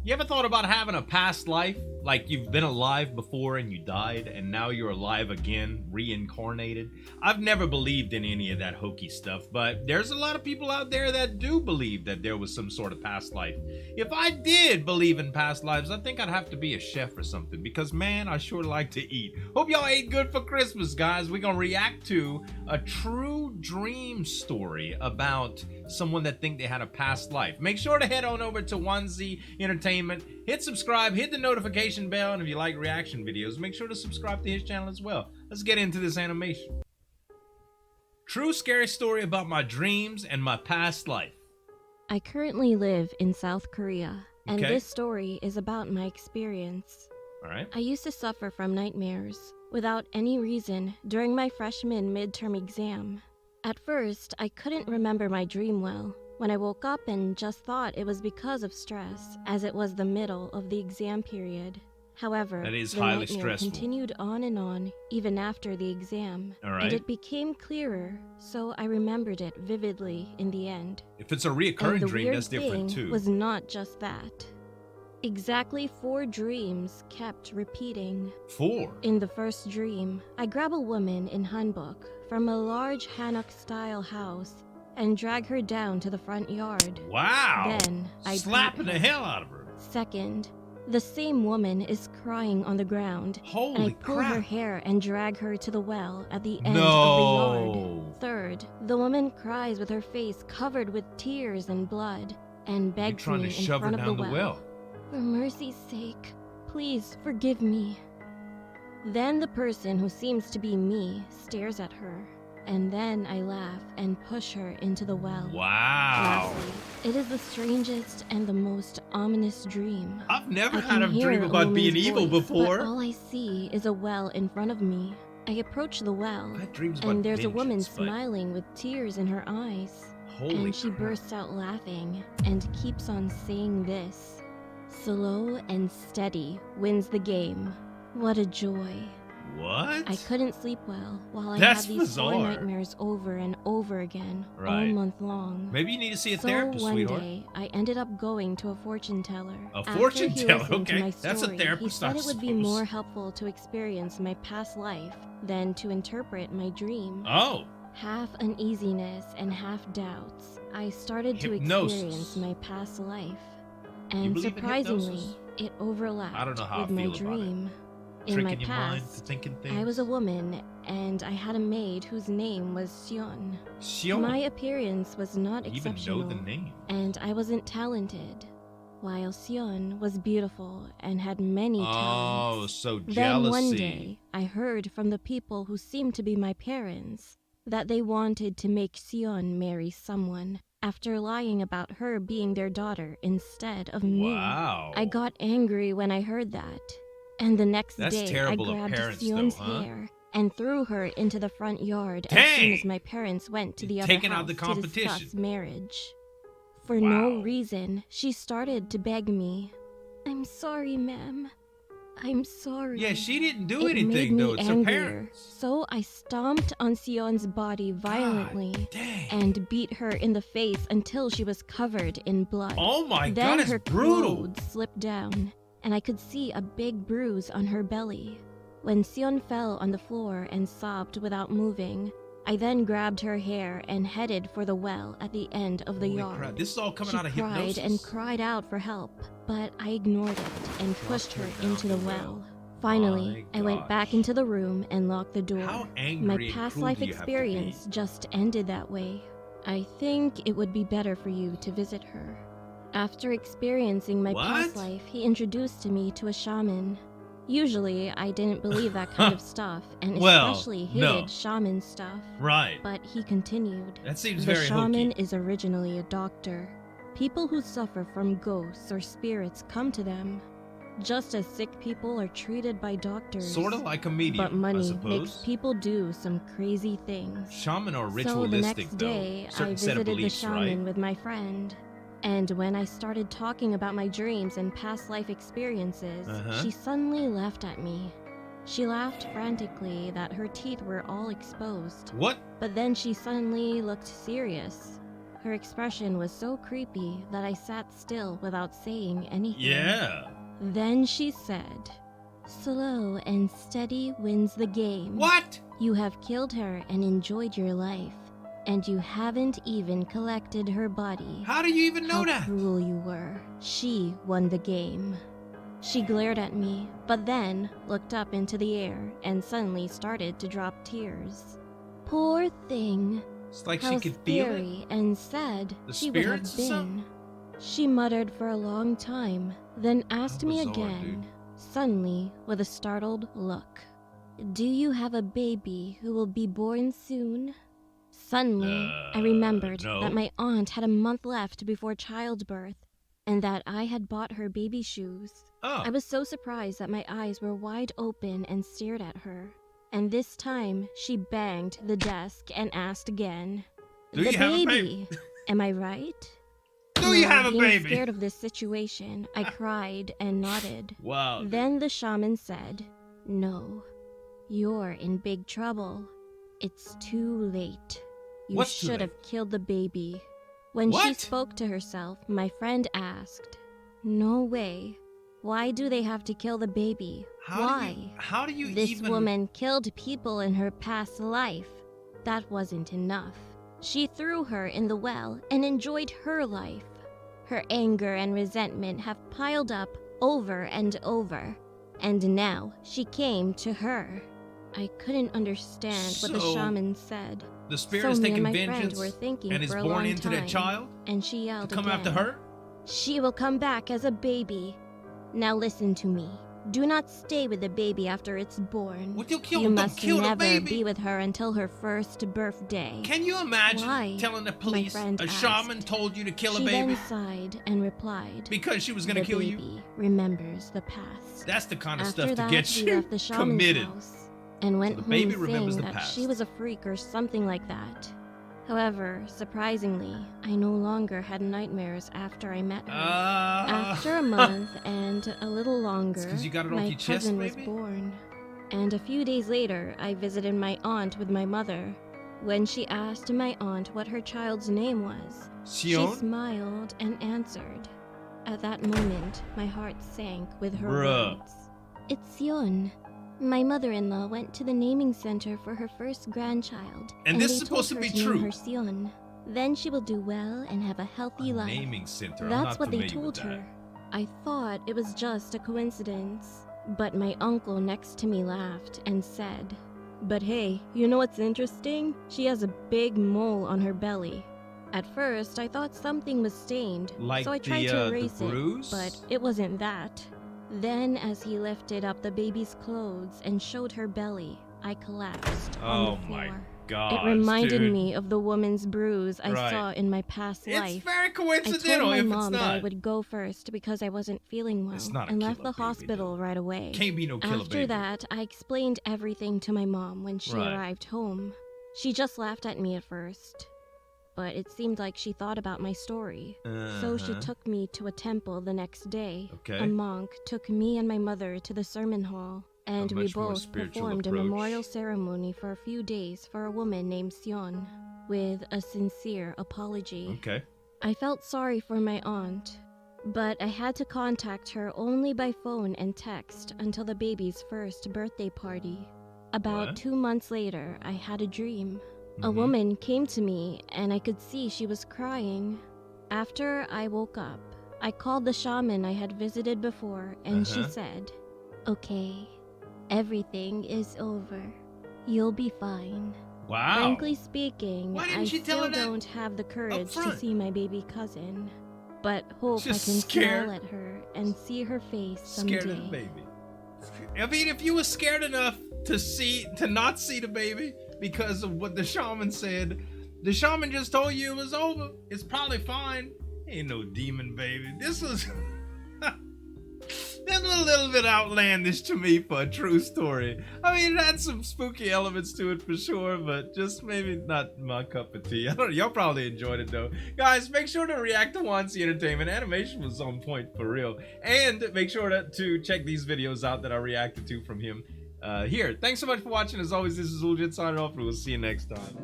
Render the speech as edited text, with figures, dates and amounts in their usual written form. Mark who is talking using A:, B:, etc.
A: You ever thought about having a past life? Like you've been alive before and you died, and now you're alive again, reincarnated? I've never believed in any of that hokey stuff, but there's a lot of people out there that do believe that there was some sort of past life. If I did believe in past lives, I think I'd have to be a chef or something, because man, I sure like to eat. Hope y'all ate good for Christmas, guys. We're gonna react to a true dream story about someone that think they had a past life. Make sure to head on over to 1Z Entertainment, hit subscribe, hit the notification bell, and if you like reaction videos, make sure to subscribe to his channel as well. Let's get into this animation. True scary story about my dreams and my past life.
B: I currently live in South Korea, and
A: Okay.
B: this story is about my experience.
A: All right.
B: I used to suffer from nightmares without any reason during my freshman midterm exam. At first, I couldn't remember my dream well. When I woke up and just thought it was because of stress, as it was the middle of the exam period. However,
A: That is
B: the
A: highly
B: nightmare
A: stressful.
B: continued on, even after the exam.
A: All right.
B: And it became clearer, so I remembered it vividly in the end.
A: If it's a
B: And
A: reoccurring
B: the
A: dream,
B: weird
A: that's different
B: thing
A: too.
B: was not just that. Exactly 4 dreams kept repeating.
A: 4.
B: In the first dream, I grab a woman in hanbok from a large Hanok-style house and drag her down to the front yard.
A: Wow.
B: Then I
A: slapping
B: beat
A: the
B: her.
A: hell out of her.
B: Second, the same woman is crying on the ground, and I
A: Holy
B: pull
A: crap.
B: her hair and drag her to the well at the end of the
A: No.
B: yard. Third, the woman cries with her face covered with tears and blood and
A: You're
B: begs
A: trying
B: me
A: to
B: in
A: shove her
B: front of
A: down
B: the well. For mercy's sake, please forgive me. Then the person who seems to be me stares at her, and then I laugh and push her into the well.
A: Wow.
B: Lastly, it is the strangest and the most ominous dream.
A: I've never
B: I
A: had a
B: can hear
A: dream about being
B: woman's
A: evil
B: voice,
A: before.
B: But all I see is a well in front of me. I approach the well,
A: I've had dreams about
B: and there's a woman
A: vengeance, but
B: smiling with tears in her eyes.
A: Holy
B: And she
A: crap.
B: bursts out laughing and keeps on saying this. Slow and steady wins the game. What a joy.
A: What?
B: I couldn't sleep well while I
A: That's
B: had these 4
A: bizarre.
B: nightmares over and over again all
A: Right.
B: month long.
A: Maybe you need to see a
B: So
A: therapist,
B: one
A: sweetheart.
B: day, I ended up going to a fortune teller.
A: A
B: After
A: fortune
B: he
A: teller,
B: listened to
A: okay.
B: my
A: That's a
B: story,
A: therapist,
B: he said
A: I
B: it would be
A: suppose.
B: more helpful to experience my past life than to interpret my dream.
A: Oh.
B: Half uneasiness and half doubts, I started to
A: Hypnosis.
B: experience my past life.
A: You
B: And
A: believe in
B: surprisingly,
A: hypnosis?
B: it overlapped
A: I don't know how
B: with
A: I
B: my
A: feel about it.
B: dream. In
A: Tricking
B: my
A: your mind to
B: past,
A: thinking things.
B: I was a woman, and I had a maid whose name was Sion.
A: Sion.
B: My appearance was not
A: You even
B: exceptional,
A: know the name.
B: and I wasn't talented, while Sion was beautiful and had many
A: Oh,
B: talents.
A: so
B: Then
A: jealousy.
B: one day, I heard from the people who seemed to be my parents that they wanted to make Sion marry someone after lying about her being their daughter instead of me.
A: Wow.
B: I got angry when I heard that, and the next
A: That's
B: day I
A: terrible of
B: grabbed
A: parents,
B: Sion's
A: though, huh?
B: hair and threw her into the front yard as soon
A: Dang!
B: as my parents went to the
A: You're
B: other
A: taking out
B: house
A: the
B: to
A: competition.
B: discuss marriage. For
A: Wow.
B: no reason, she started to beg me. "I'm sorry, ma'am. I'm sorry."
A: Yeah, she didn't do
B: It made
A: anything,
B: me
A: though. It's her
B: angrier,
A: parents.
B: so I stomped on Sion's body violently
A: God dang.
B: and beat her in the face until she was covered in blood.
A: Oh my
B: Then
A: God, it's
B: her
A: brutal.
B: clothes slipped down, and I could see a big bruise on her belly. When Sion fell on the floor and sobbed without moving, I then grabbed her hair and headed for the well at the end of the
A: Holy
B: yard.
A: crap. This is all coming
B: She
A: out of
B: cried
A: hypnosis.
B: and cried out for help, but I ignored it and pushed her
A: down
B: into the
A: the
B: well.
A: well.
B: Finally,
A: My
B: I went back
A: gosh.
B: into the room and locked the door.
A: How angry
B: My
A: and
B: past
A: cruel
B: life
A: do you have to be?
B: experience just ended that way. I think it would be better for you to visit her. After experiencing my past
A: What?
B: life, he introduced me to a shaman. Usually, I didn't believe that kind of stuff, and
A: Well,
B: especially
A: no.
B: hated shaman stuff.
A: Right.
B: But he continued.
A: That seems
B: The
A: very
B: shaman
A: hokey.
B: is originally a doctor. People who suffer from ghosts or spirits come to them. Just as sick people are treated by doctors.
A: Sort of like a medium,
B: But
A: I
B: money
A: suppose.
B: makes people do some crazy things.
A: Shaman are
B: So the
A: ritualistic,
B: next
A: though.
B: day, I
A: Certain set of
B: visited the
A: beliefs,
B: shaman
A: right?
B: with my friend. And when I started talking about my dreams and past life experiences,
A: Uh-huh.
B: she suddenly laughed at me. She laughed frantically that her teeth were all exposed.
A: What?
B: But then she suddenly looked serious. her expression was so creepy that I sat still without saying anything.
A: Yeah.
B: Then she said, "Slow and steady wins the game.
A: What?
B: You have killed her and enjoyed your life, and you haven't even collected her body.
A: How do you even know
B: How
A: that?
B: cruel you were. She won the game." She glared at me, but then looked up into the air and suddenly started to drop tears. Poor thing.
A: It's like
B: How
A: she could feel it.
B: scary and sad
A: The
B: she would have
A: spirits or something?
B: been. She muttered for a long time, then asked
A: How
B: me
A: bizarre,
B: again,
A: dude.
B: suddenly with a startled look. "Do you have a baby who will be born soon?" Suddenly, I remembered
A: no.
B: that my aunt had a month left before childbirth, and that I had bought her baby shoes.
A: Oh.
B: I was so surprised that my eyes were wide open and stared at her. And this time, she banged the desk and asked again,
A: Do
B: "The
A: you have a
B: baby, am I right?"
A: Do you
B: Now,
A: have a
B: being
A: baby?
B: scared of this situation, I cried and nodded.
A: Wow.
B: Then the shaman said, "No, you're in big trouble. It's too late. You
A: What's too
B: should
A: late?
B: have killed the baby." When she
A: What?
B: spoke to herself, my friend asked, "No way. Why do they have to kill the baby? Why?
A: How do you
B: This
A: even...
B: woman killed people in her past life. That wasn't enough. She threw her in the well and enjoyed her life. Her anger and resentment have piled up over and over, and now she came to her." I couldn't understand what the
A: So,
B: shaman said.
A: The spirit
B: So
A: is
B: me and
A: taking
B: my friend
A: vengeance
B: were thinking
A: and is
B: for a
A: born
B: long
A: into that
B: time,
A: child
B: and she
A: to
B: yelled
A: come
B: again,
A: after her?
B: "She will come back as a baby. Now listen to me. Do not stay with the baby after it's born.
A: What, you'll kill
B: You
A: him? Don't
B: must
A: kill the
B: never
A: baby.
B: be with her until her first birthday."
A: Can you imagine
B: Why?
A: telling the police
B: friend
A: a
B: asked.
A: shaman told you to kill a
B: She
A: baby
B: then sighed and replied,
A: because she was going to
B: "The
A: kill you?
B: baby remembers the past."
A: That's the kind of
B: After
A: stuff
B: that,
A: to get
B: we
A: you
B: left the shaman's
A: committed.
B: house and went
A: the
B: home
A: baby remembers
B: saying
A: the
B: that
A: past.
B: she was a freak or something like that. However, surprisingly, I no longer had nightmares after I met her. After a month and a little longer,
A: 'cause you got it off
B: my
A: your chest,
B: cousin was
A: maybe?
B: born. And a few days later, I visited my aunt with my mother. When she asked my aunt what her child's name was, she
A: Sion?
B: smiled and answered. At that moment, my heart sank with her
A: Bruh.
B: words. "It's Sion. My mother-in-law went to the naming center for her first grandchild,
A: And this
B: they
A: is supposed to
B: told her
A: be
B: name
A: true.
B: her Sion. Then she will do well and have a healthy life."
A: Naming center. I'm
B: That's
A: not
B: what they
A: familiar with
B: told
A: that.
B: her. I thought it was just a coincidence, but my uncle next to me laughed and said, "But hey, you know what's interesting? She has a big mole on her belly." At first, I thought something was stained,
A: Like
B: so I tried
A: the
B: to erase
A: bruise?
B: it, but it wasn't that. Then, as he lifted up the baby's clothes and showed her belly, I collapsed on the floor.
A: my God.
B: It reminded me of the woman's bruise I
A: Right.
B: saw in my past life.
A: It's very
B: I
A: coincidental
B: told my
A: if
B: mom
A: it's
B: that I
A: not.
B: would go first because I wasn't feeling well
A: It's not a
B: and left
A: killer
B: the
A: baby,
B: hospital
A: though.
B: right away.
A: Can't be no killer
B: After
A: baby.
B: that, I explained everything to my mom when she
A: Right.
B: arrived home. She just laughed at me at first, but it seemed like she thought about my story. So she
A: Uh-huh.
B: took me to a temple the next day.
A: Okay.
B: A monk took me and my mother to the sermon hall, and we
A: much more
B: both
A: spiritual
B: performed a
A: approach.
B: memorial ceremony for a few days for a woman named Sion, with a sincere apology.
A: Okay.
B: I felt sorry for my aunt, but I had to contact her only by phone and text until the baby's first birthday party. About
A: What?
B: 2 months later, I had a dream. A
A: Mhm.
B: woman came to me, and I could see she was crying. After I woke up, I called the shaman I had visited before, and she
A: Uh-huh.
B: said, "Okay, everything is over. You'll be fine."
A: Wow.
B: Frankly speaking,
A: Why didn't
B: I
A: she tell
B: still
A: her that
B: don't have the courage to
A: front?
B: see my baby cousin, but hope
A: Just
B: I can
A: scared.
B: smile at her and see her face
A: Scared
B: someday.
A: of the baby. I mean, if you were scared enough to not see the baby because of what the shaman said, the shaman just told you it was over. It's probably fine. Ain't no demon baby. This was this was a little bit outlandish to me for a true story. I mean, it had some spooky elements to it for sure, but just maybe not my cup of tea. I don't know. Y'all probably enjoyed it though. Guys, make sure to react to Wansi Entertainment. Animation was on point for real. And make sure to check these videos out that I reacted to from him here. Thanks so much for watching. As always, this is Zueljin signing off, and we'll see you next time.